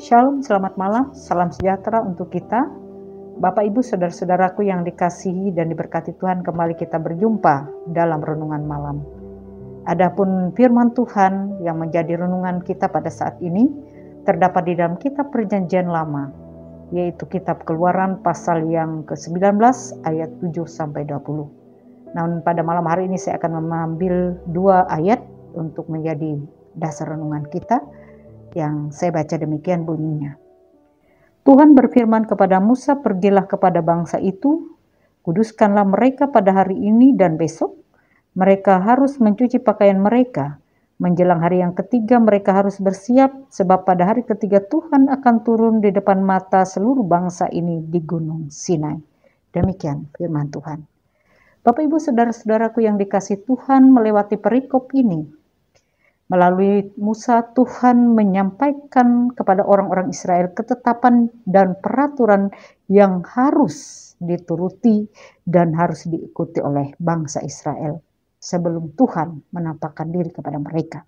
Shalom, selamat malam, salam sejahtera untuk kita. Bapak Ibu saudara-saudaraku yang dikasihi dan diberkati Tuhan, kembali kita berjumpa dalam renungan malam. Adapun firman Tuhan yang menjadi renungan kita pada saat ini terdapat di dalam kitab Perjanjian Lama, yaitu kitab Keluaran pasal yang ke-19 ayat 7-20. Namun pada malam hari ini saya akan mengambil 2 ayat untuk menjadi dasar renungan kita, yang saya baca demikian bunyinya. Tuhan berfirman kepada Musa, "Pergilah kepada bangsa itu, kuduskanlah mereka pada hari ini dan besok. Mereka harus mencuci pakaian mereka. Menjelang hari yang ketiga mereka harus bersiap, sebab pada hari ketiga Tuhan akan turun di depan mata seluruh bangsa ini di Gunung Sinai." Demikian firman Tuhan. Bapak Ibu saudara-saudaraku yang dikasihi Tuhan, melewati perikop ini, melalui Musa, Tuhan menyampaikan kepada orang-orang Israel ketetapan dan peraturan yang harus dituruti dan harus diikuti oleh bangsa Israel sebelum Tuhan menampakkan diri kepada mereka.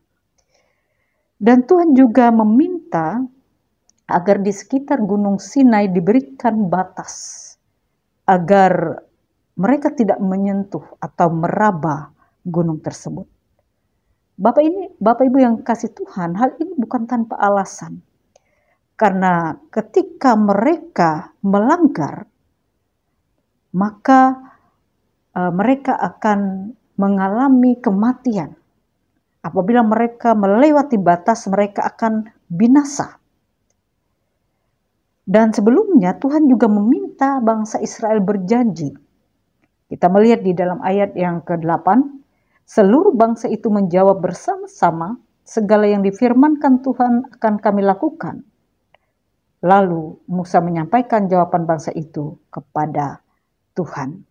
Dan Tuhan juga meminta agar di sekitar Gunung Sinai diberikan batas agar mereka tidak menyentuh atau meraba gunung tersebut. Bapak Ibu yang kasih Tuhan, hal ini bukan tanpa alasan. Karena ketika mereka melanggar, maka mereka akan mengalami kematian. Apabila mereka melewati batas, mereka akan binasa. Dan sebelumnya Tuhan juga meminta bangsa Israel berjanji. Kita melihat di dalam ayat yang ke-8, seluruh bangsa itu menjawab bersama-sama, "Segala yang difirmankan Tuhan akan kami lakukan." Lalu Musa menyampaikan jawaban bangsa itu kepada Tuhan.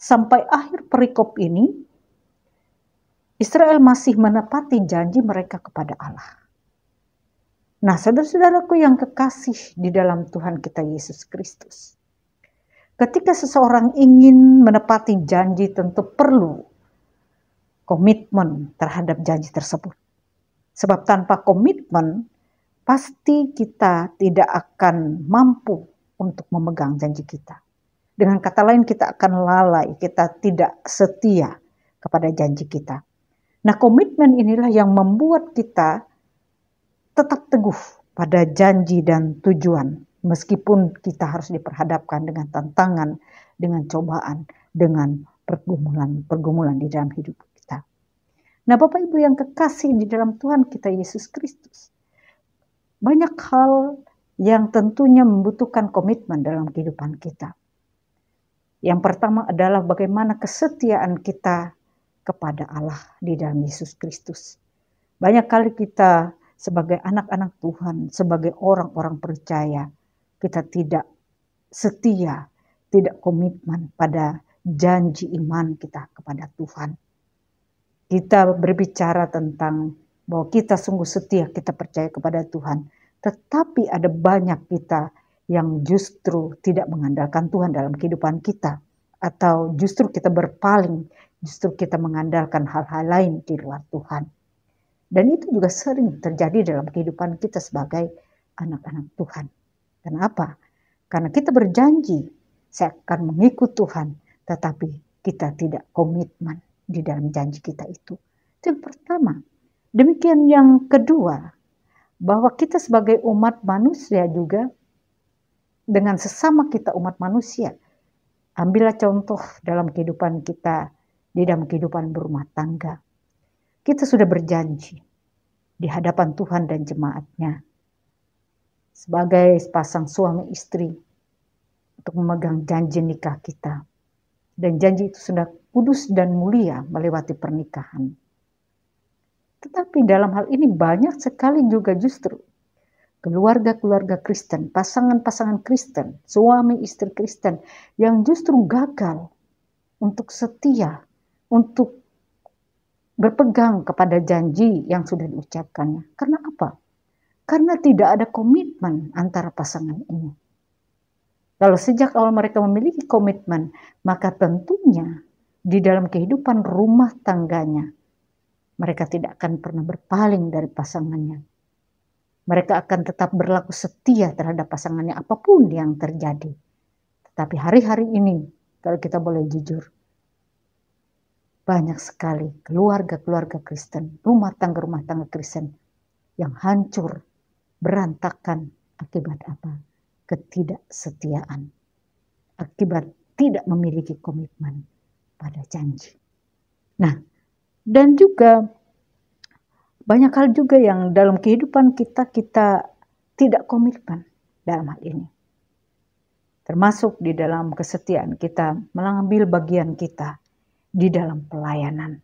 Sampai akhir perikop ini, Israel masih menepati janji mereka kepada Allah. Nah, saudara-saudaraku yang kekasih di dalam Tuhan kita Yesus Kristus, ketika seseorang ingin menepati janji, tentu perlu komitmen terhadap janji tersebut. Sebab tanpa komitmen, pasti kita tidak akan mampu untuk memegang janji kita. Dengan kata lain, kita akan lalai, kita tidak setia kepada janji kita. Nah, komitmen inilah yang membuat kita tetap teguh pada janji dan tujuan, meskipun kita harus diperhadapkan dengan tantangan, dengan cobaan, dengan pergumulan di dalam hidup kita. Nah, Bapak Ibu yang kekasih di dalam Tuhan kita Yesus Kristus, banyak hal yang tentunya membutuhkan komitmen dalam kehidupan kita. Yang pertama adalah bagaimana kesetiaan kita kepada Allah di dalam Yesus Kristus. Banyak kali kita sebagai anak-anak Tuhan, sebagai orang-orang percaya, kita tidak setia, tidak komitmen pada janji iman kita kepada Tuhan. Kita berbicara tentang bahwa kita sungguh setia, kita percaya kepada Tuhan. Tetapi ada banyak kita yang justru tidak mengandalkan Tuhan dalam kehidupan kita. Atau justru kita berpaling, justru kita mengandalkan hal-hal lain di luar Tuhan. Dan itu juga sering terjadi dalam kehidupan kita sebagai anak-anak Tuhan. Kenapa? Karena kita berjanji, saya akan mengikut Tuhan, tetapi kita tidak komitmen di dalam janji kita itu. Itu yang pertama. Demikian yang kedua, bahwa kita sebagai umat manusia juga, dengan sesama kita umat manusia, ambillah contoh dalam kehidupan kita, di dalam kehidupan berumah tangga. Kita sudah berjanji di hadapan Tuhan dan jemaatnya, sebagai sepasang suami istri, untuk memegang janji nikah kita. Dan janji itu sudah kudus dan mulia melewati pernikahan. Tetapi dalam hal ini banyak sekali juga justru keluarga-keluarga Kristen, pasangan-pasangan Kristen, suami istri Kristen yang justru gagal untuk setia, untuk berpegang kepada janji yang sudah diucapkannya. Karena apa? Karena tidak ada komitmen antara pasangan ini. Kalau sejak awal mereka memiliki komitmen, maka tentunya di dalam kehidupan rumah tangganya, mereka tidak akan pernah berpaling dari pasangannya. Mereka akan tetap berlaku setia terhadap pasangannya apapun yang terjadi. Tetapi hari-hari ini, kalau kita boleh jujur, banyak sekali keluarga-keluarga Kristen, rumah tangga Kristen yang hancur, berantakan akibat apa? Ketidaksetiaan. Akibat tidak memiliki komitmen pada janji. Nah, dan juga banyak hal juga yang dalam kehidupan kita tidak komitmen dalam hal ini. Termasuk di dalam kesetiaan kita mengambil bagian kita di dalam pelayanan.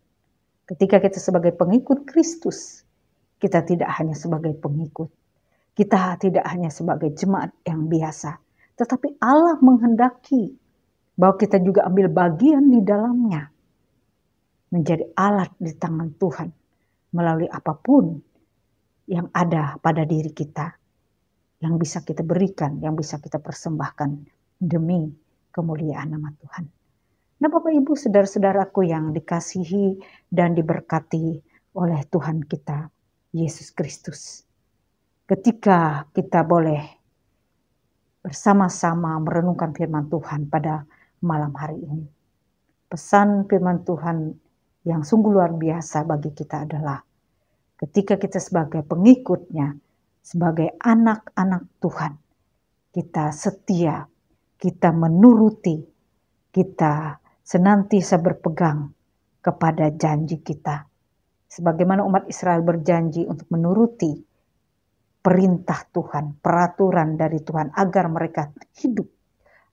Ketika kita sebagai pengikut Kristus, kita tidak hanya sebagai pengikut. Kita tidak hanya sebagai jemaat yang biasa. Tetapi Allah menghendaki bahwa kita juga ambil bagian di dalamnya. Menjadi alat di tangan Tuhan. Melalui apapun yang ada pada diri kita. Yang bisa kita berikan, yang bisa kita persembahkan demi kemuliaan nama Tuhan. Nah Bapak Ibu saudara-saudaraku yang dikasihi dan diberkati oleh Tuhan kita, Yesus Kristus. Ketika kita boleh bersama-sama merenungkan firman Tuhan pada malam hari ini. Pesan firman Tuhan yang sungguh luar biasa bagi kita adalah ketika kita sebagai pengikutnya, sebagai anak-anak Tuhan, kita setia, kita menuruti, kita senantiasa berpegang kepada janji kita. Sebagaimana umat Israel berjanji untuk menuruti perintah Tuhan, peraturan dari Tuhan agar mereka hidup,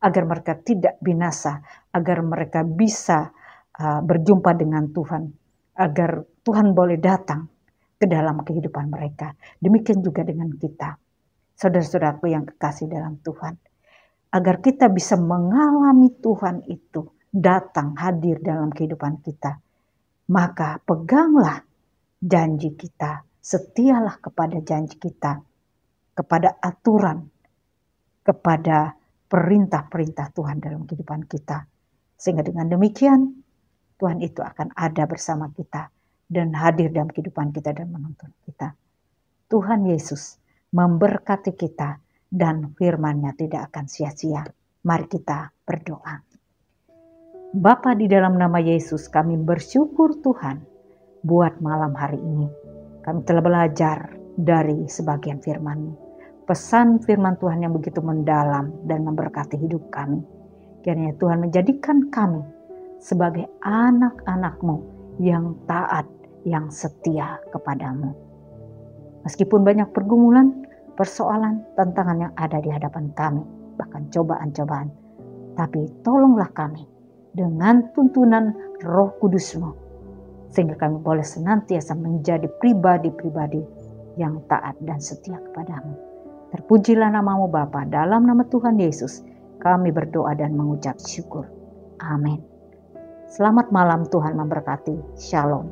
agar mereka tidak binasa, agar mereka bisa berjumpa dengan Tuhan, agar Tuhan boleh datang ke dalam kehidupan mereka. Demikian juga dengan kita, saudara-saudaraku yang kekasih dalam Tuhan, agar kita bisa mengalami Tuhan itu datang hadir dalam kehidupan kita. Maka peganglah janji kita, setialah kepada janji kita, kepada aturan, kepada perintah-perintah Tuhan dalam kehidupan kita. Sehingga dengan demikian, Tuhan itu akan ada bersama kita dan hadir dalam kehidupan kita dan menuntun kita. Tuhan Yesus memberkati kita dan firman-Nya tidak akan sia-sia. Mari kita berdoa. Bapa, di dalam nama Yesus kami bersyukur Tuhan buat malam hari ini. Kami telah belajar dari sebagian firman-Mu. Pesan firman Tuhan yang begitu mendalam dan memberkati hidup kami. Kiranya Tuhan menjadikan kami sebagai anak-anak-Mu yang taat, yang setia kepada-Mu. Meskipun banyak pergumulan, persoalan, tantangan yang ada di hadapan kami, bahkan cobaan-cobaan, tapi tolonglah kami dengan tuntunan Roh Kudus-Mu, sehingga kami boleh senantiasa menjadi pribadi-pribadi yang taat dan setia kepada-Mu. Terpujilah nama-Mu Bapa, dalam nama Tuhan Yesus kami berdoa dan mengucap syukur. Amin. Selamat malam, Tuhan memberkati. Shalom.